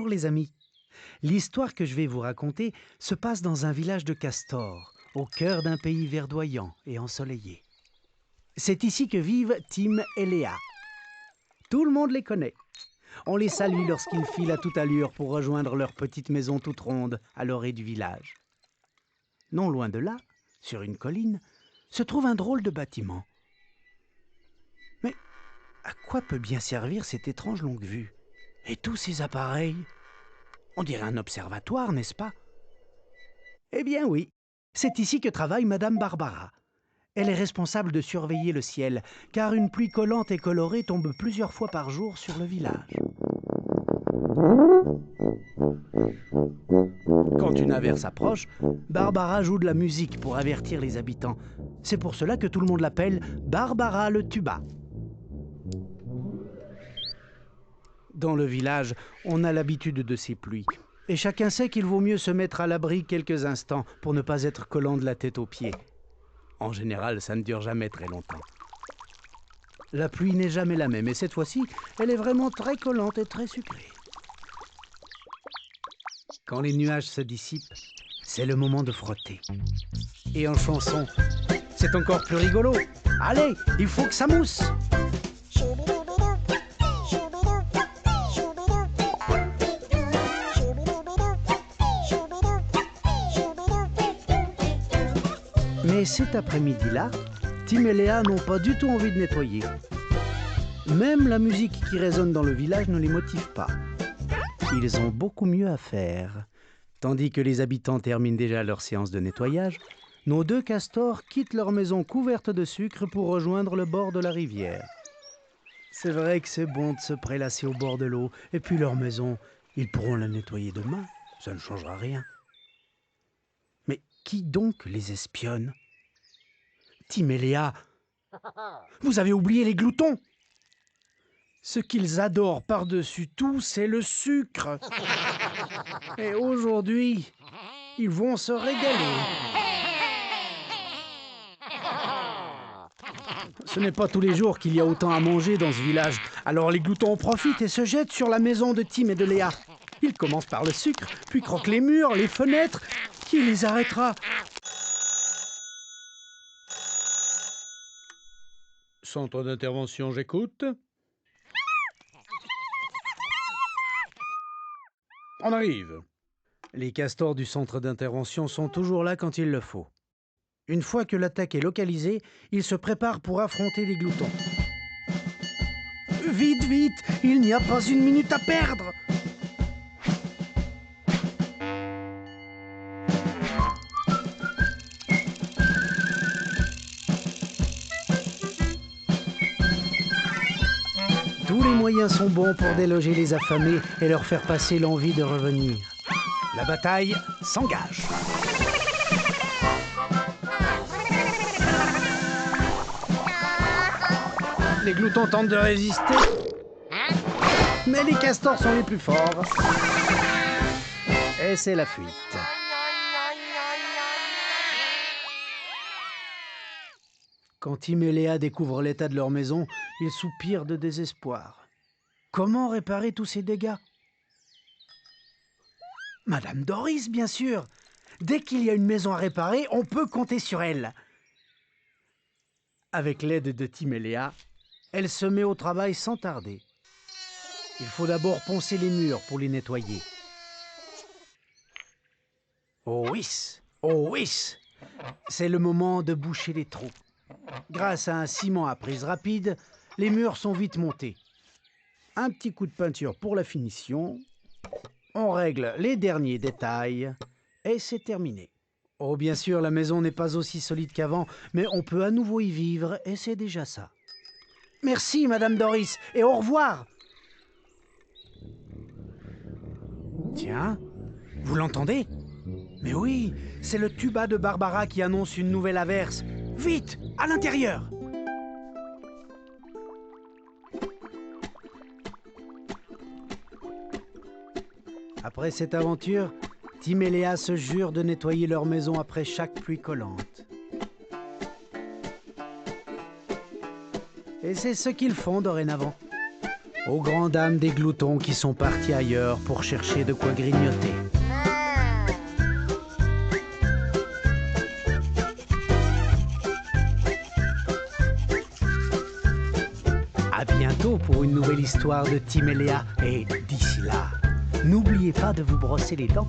Bonjour les amis. L'histoire que je vais vous raconter se passe dans un village de castors, au cœur d'un pays verdoyant et ensoleillé. C'est ici que vivent Tim et Léa. Tout le monde les connaît. On les salue lorsqu'ils filent à toute allure pour rejoindre leur petite maison toute ronde à l'orée du village. Non loin de là, sur une colline, se trouve un drôle de bâtiment. Mais à quoi peut bien servir cette étrange longue-vue? Et tous ces appareils? On dirait un observatoire, n'est-ce pas? Eh bien oui, c'est ici que travaille Madame Barbara. Elle est responsable de surveiller le ciel, car une pluie collante et colorée tombe plusieurs fois par jour sur le village. Quand une averse approche, Barbara joue de la musique pour avertir les habitants. C'est pour cela que tout le monde l'appelle Barbara le tuba. Dans le village, on a l'habitude de ces pluies. Et chacun sait qu'il vaut mieux se mettre à l'abri quelques instants pour ne pas être collant de la tête aux pieds. En général, ça ne dure jamais très longtemps. La pluie n'est jamais la même, et cette fois-ci, elle est vraiment très collante et très sucrée. Quand les nuages se dissipent, c'est le moment de frotter. Et en chanson, c'est encore plus rigolo. Allez, il faut que ça mousse! Mais cet après-midi-là, Tim et Léa n'ont pas du tout envie de nettoyer. Même la musique qui résonne dans le village ne les motive pas. Ils ont beaucoup mieux à faire. Tandis que les habitants terminent déjà leur séance de nettoyage, nos deux castors quittent leur maison couverte de sucre pour rejoindre le bord de la rivière. C'est vrai que c'est bon de se prélasser au bord de l'eau, et puis leur maison, ils pourront la nettoyer demain, ça ne changera rien. Mais qui donc les espionne? Tim et Léa, vous avez oublié les gloutons. Ce qu'ils adorent par-dessus tout, c'est le sucre. Et aujourd'hui, ils vont se régaler. Ce n'est pas tous les jours qu'il y a autant à manger dans ce village. Alors les gloutons en profitent et se jettent sur la maison de Tim et de Léa. Ils commencent par le sucre, puis croquent les murs, les fenêtres. Qui les arrêtera? Centre d'intervention, j'écoute. On arrive. Les castors du centre d'intervention sont toujours là quand il le faut. Une fois que l'attaque est localisée, ils se préparent pour affronter les gloutons. Vite, vite, il n'y a pas une minute à perdre! Tous les moyens sont bons pour déloger les affamés et leur faire passer l'envie de revenir. La bataille s'engage. Les gloutons tentent de résister, mais les castors sont les plus forts. Et c'est la fuite. Quand Tim et Léa découvrent l'état de leur maison, ils soupirent de désespoir. Comment réparer tous ces dégâts? Madame Doris, bien sûr. Dès qu'il y a une maison à réparer, on peut compter sur elle. Avec l'aide de Tim et Léa, elle se met au travail sans tarder. Il faut d'abord poncer les murs pour les nettoyer. Oh oui, c'est le moment de boucher les trous. Grâce à un ciment à prise rapide, les murs sont vite montés. Un petit coup de peinture pour la finition. On règle les derniers détails et c'est terminé. Oh, bien sûr, la maison n'est pas aussi solide qu'avant, mais on peut à nouveau y vivre et c'est déjà ça. Merci, Madame Doris, et au revoir. Tiens, vous l'entendez? Mais oui, c'est le tuba de Barbara qui annonce une nouvelle averse. Vite, à l'intérieur! Après cette aventure, Tim et Léa se jurent de nettoyer leur maison après chaque pluie collante. Et c'est ce qu'ils font dorénavant. aux grandes dames des gloutons qui sont partis ailleurs pour chercher de quoi grignoter. À bientôt pour une nouvelle histoire de Tim et Léa. Et d'ici là, n'oubliez pas de vous brosser les dents.